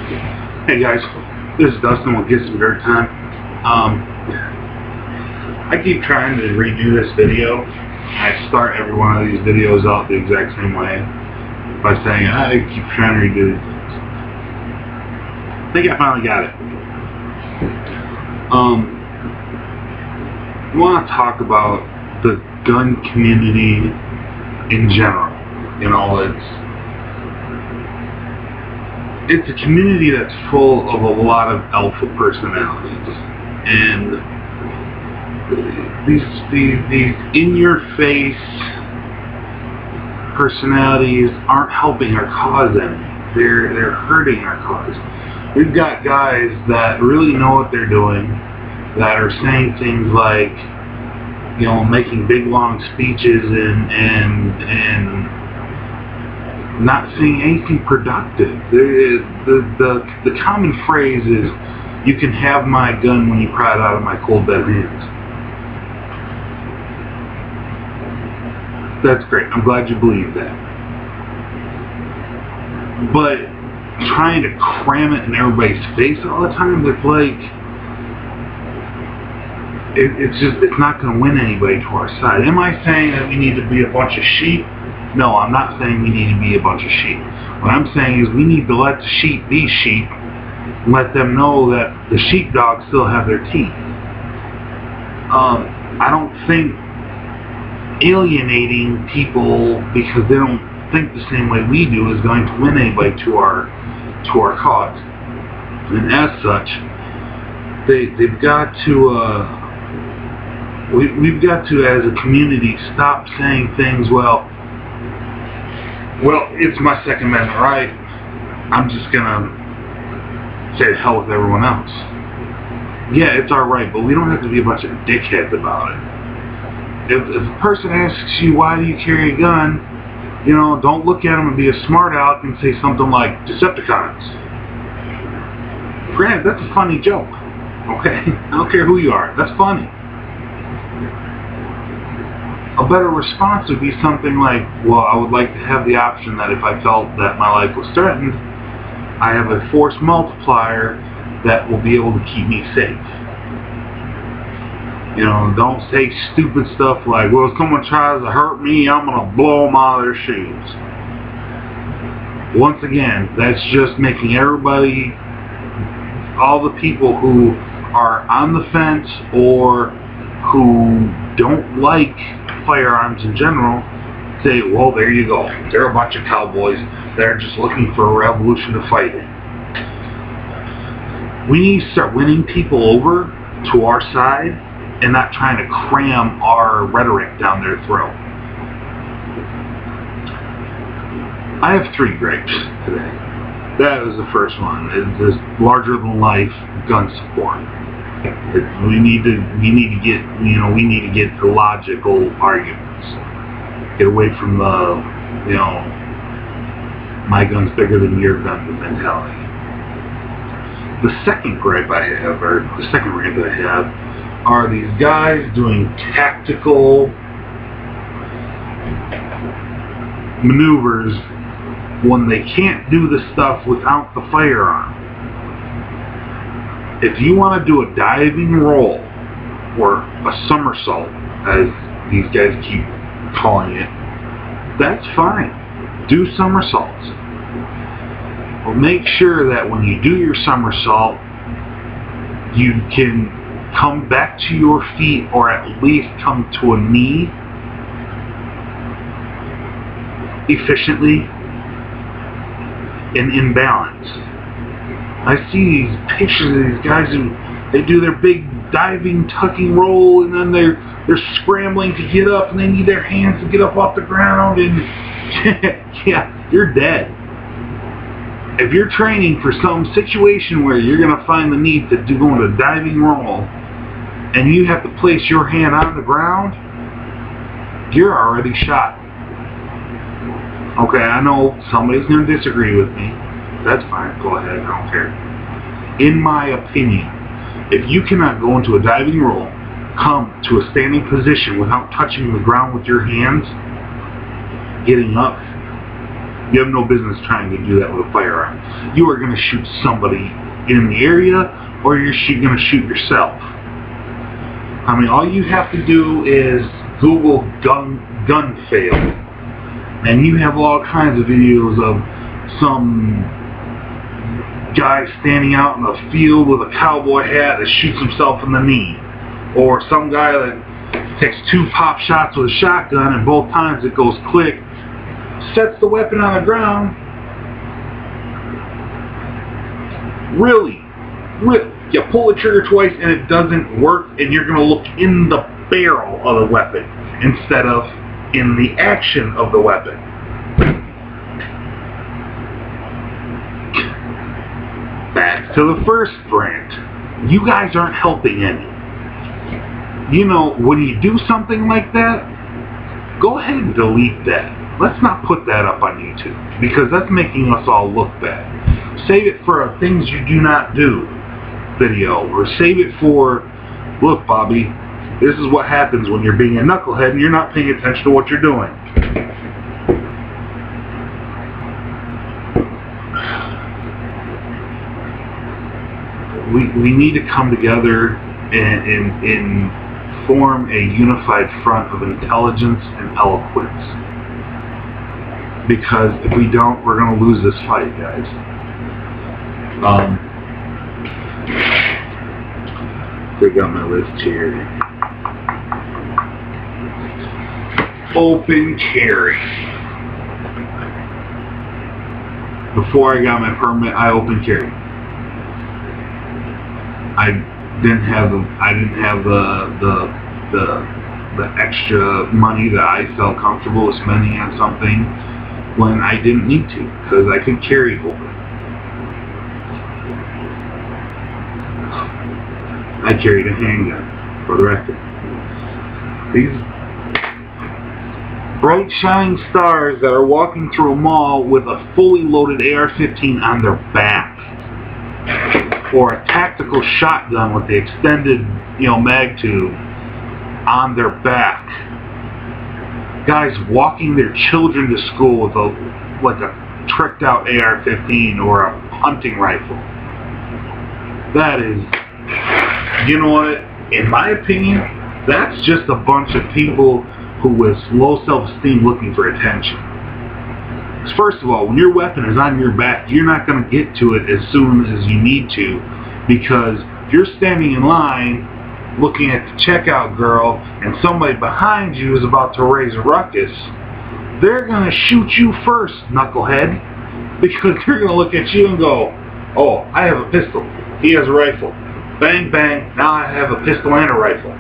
Hey guys, this is Dustin with Get Some Dirt Time. I keep trying to redo this video. I start every one of these videos out the exact same way by saying, I keep trying to redo this. I think I finally got it. I want to talk about the gun community in general. You know, it's a community that's full of a lot of alpha personalities, and these in-your-face personalities aren't helping our cause any. They're hurting our cause. We've got guys that really know what they're doing, that are saying things like, you know, making big long speeches and not saying anything productive. The common phrase is, you can have my gun when you pry it out of my cold dead hands. That's great. I'm glad you believe that. But trying to cram it in everybody's face all the time, it's like, it's not going to win anybody to our side. Am I saying that we need to be a bunch of sheep? No, I'm not saying we need to be a bunch of sheep. What I'm saying is we need to let the sheep be sheep and let them know that the sheepdogs still have their teeth. I don't think alienating people because they don't think the same way we do is going to win anybody to our cause. And as such, they've got to we've got to, as a community, stop saying things, well, it's my Second Amendment right, I'm just gonna say to hell with everyone else. Yeah, it's our right, but we don't have to be a bunch of dickheads about it. If a person asks you, why do you carry a gun, you know, don't look at them and be a smart aleck and say something like, Decepticons. Granted, that's a funny joke, okay? I don't care who you are, that's funny. A better response would be something like, well, I would like to have the option that if I felt that my life was threatened, I have a force multiplier that will be able to keep me safe. You know, don't say stupid stuff like, well, if someone tries to hurt me, I'm going to blow them out of their shoes. Once again, that's just making everybody, all the people who are on the fence or who don't like firearms in general, say, well, there you go. They're a bunch of cowboys. They're just looking for a revolution to fight in. We need to start winning people over to our side and not trying to cram our rhetoric down their throat. I have 3 gripes today. That was the first one. It's this larger-than-life gun support. We need to get, you know, we need to get the logical arguments. Get away from the, you know, my gun's bigger than your gun mentality. The second gripe I have, or the second rant that I have, are these guys doing tactical maneuvers when they can't do the stuff without the firearm. If you want to do a diving roll or a somersault, as these guys keep calling it, that's fine. Do somersaults. But make sure that when you do your somersault, you can come back to your feet or at least come to a knee efficiently and in balance. I see these pictures of these guys who they do their big diving, tucking roll, and then they're scrambling to get up, and they need their hands to get up off the ground, and yeah, you're dead. If you're training for some situation where you're going to find the need to go into a diving roll, and you have to place your hand on the ground, you're already shot. Okay, I know somebody's going to disagree with me. That's fine, go ahead, I don't care. In my opinion, if you cannot go into a diving roll, come to a standing position without touching the ground with your hands, getting up, You have no business trying to do that with a firearm. You are going to shoot somebody in the area, or you're going to shoot yourself. I mean, all you have to do is Google gun fail, and you have all kinds of videos of some guy standing out in a field with a cowboy hat that shoots himself in the knee, or some guy that takes 2 pop shots with a shotgun and both times it goes click, sets the weapon on the ground. Really, you pull the trigger twice and it doesn't work, and you're going to look in the barrel of the weapon instead of in the action of the weapon. Back to the first rant. You guys aren't helping any. You know, when you do something like that, go ahead and delete that. Let's not put that up on YouTube, because that's making us all look bad. Save it for a things you do not do video, or save it for, look Bobby, this is what happens when you're being a knucklehead and you're not paying attention to what you're doing. We need to come together and form a unified front of intelligence and eloquence. Because if we don't, we're going to lose this fight, guys. They got my list here. Open carry. Before I got my permit, I open carry. I didn't have the extra money that I felt comfortable spending on something when I didn't need to, because I could carry open. I carried a handgun, for the record. These bright shining stars that are walking through a mall with a fully loaded AR-15 on their back, or a tactical shotgun with the extended, mag tube on their back. Guys walking their children to school with a tricked out AR-15 or a hunting rifle. That is, you know what? In my opinion, that's just a bunch of people who with low self-esteem looking for attention. First of all, when your weapon is on your back, you're not going to get to it as soon as you need to, because if you're standing in line looking at the checkout girl and somebody behind you is about to raise a ruckus, they're going to shoot you first, knucklehead, because they're going to look at you and go, oh, I have a pistol, he has a rifle. Bang, bang, now I have a pistol and a rifle.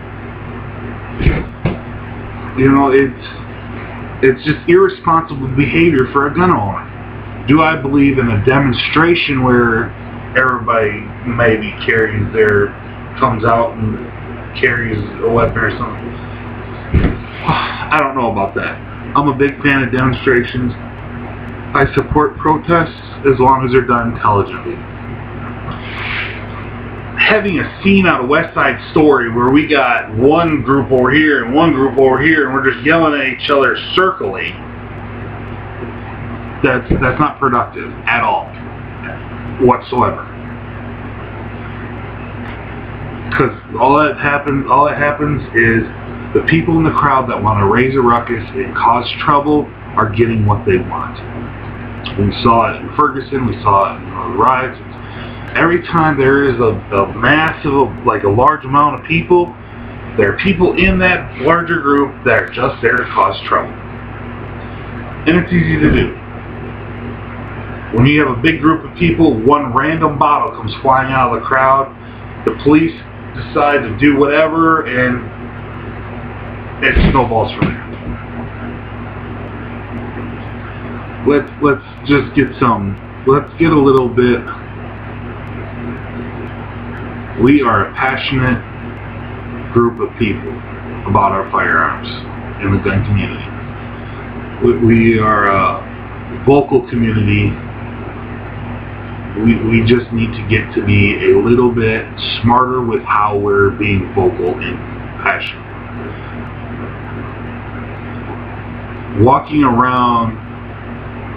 It's just irresponsible behavior for a gun owner. Do I believe in a demonstration where everybody maybe comes out and carries a weapon or something? I don't know about that. I'm a big fan of demonstrations. I support protests as long as they're done intelligently. Having a scene out of West Side Story where we got one group over here and one group over here and we're just yelling at each other circling, that's not productive at all whatsoever. Because all that happens is the people in the crowd that want to raise a ruckus and cause trouble are getting what they want. We saw it in Ferguson, we saw it in the riots. Every time there is a massive, a large amount of people, there are people in that larger group that are just there to cause trouble. And it's easy to do. When you have a big group of people, one random bottle comes flying out of the crowd, the police decide to do whatever, and it snowballs from there. Let's just get let's get a little bit. We are a passionate group of people about our firearms in the gun community. We are a vocal community. We just need to get to be a little bit smarter with how we're being vocal and passionate. Walking around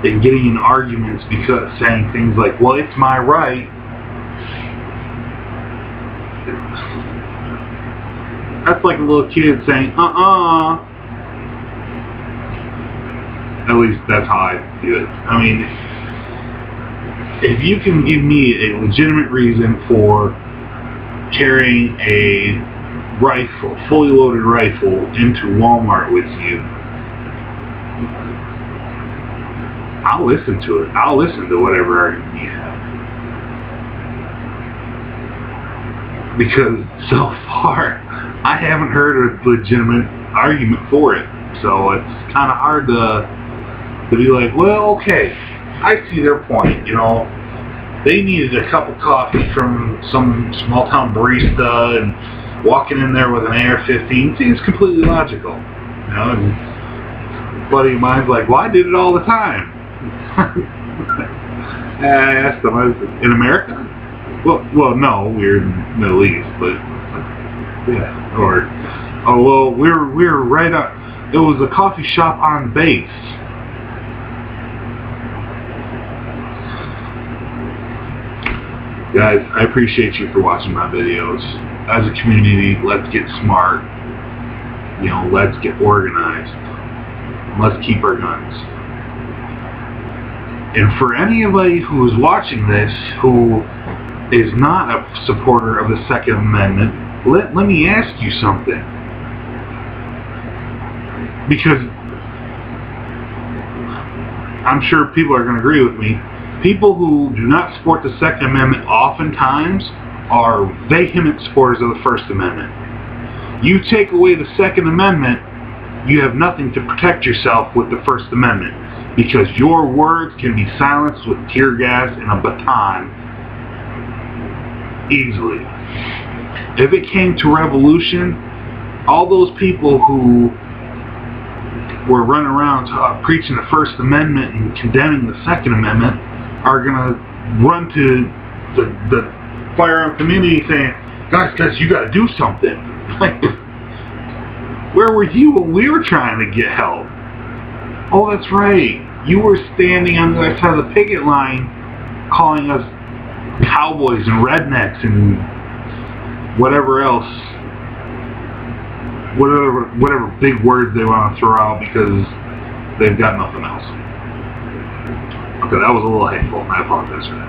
and getting in arguments because saying things like, well, it's my right. That's like a little kid saying, At least that's how I do it. I mean, if you can give me a legitimate reason for carrying a rifle, fully loaded rifle, into Walmart with you, I'll listen to it. I'll listen to whatever argument you have. Because so far, I haven't heard a legitimate argument for it. So it's kind of hard to be like, well, okay, I see their point. You know, they needed a cup of coffee from some small town barista, and walking in there with an AR-15 seems completely logical. You know, and a buddy of mine's like, well, I did it all the time. I asked them, in America? Well, no, we're in the Middle East, but yeah. Or, oh well, we're right on. It was a coffee shop on base. Guys, I appreciate you for watching my videos. As a community, let's get smart. You know, let's get organized. Let's keep our guns. And for anybody who is watching this who is not a supporter of the Second Amendment, let me ask you something. Because I'm sure people are going to agree with me. People who do not support the Second Amendment oftentimes are vehement supporters of the First Amendment. You take away the Second Amendment, you have nothing to protect yourself with the First Amendment, because your words can be silenced with tear gas and a baton easily. If it came to revolution, all those people who were running around preaching the First Amendment and condemning the Second Amendment are going to run to the firearm community saying, guys, you got to do something. Like, where were you when we were trying to get help? Oh, that's right. You were standing on the other side of the picket line calling us cowboys and rednecks and whatever else. Whatever big words they want to throw out because they've got nothing else. Okay, that was a little hateful, and I apologize for that.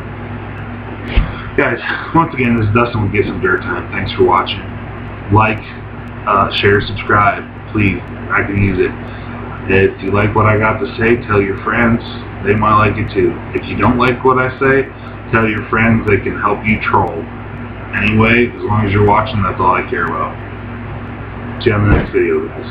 Guys, once again, this is Dustin with Get Some Dirt Time. Thanks for watching. Like, share, subscribe. Please, I can use it. If you like what I got to say, tell your friends. They might like it too. If you don't like what I say, tell your friends. They can help you troll. Anyway, as long as you're watching, that's all I care about. See you on the next video, guys.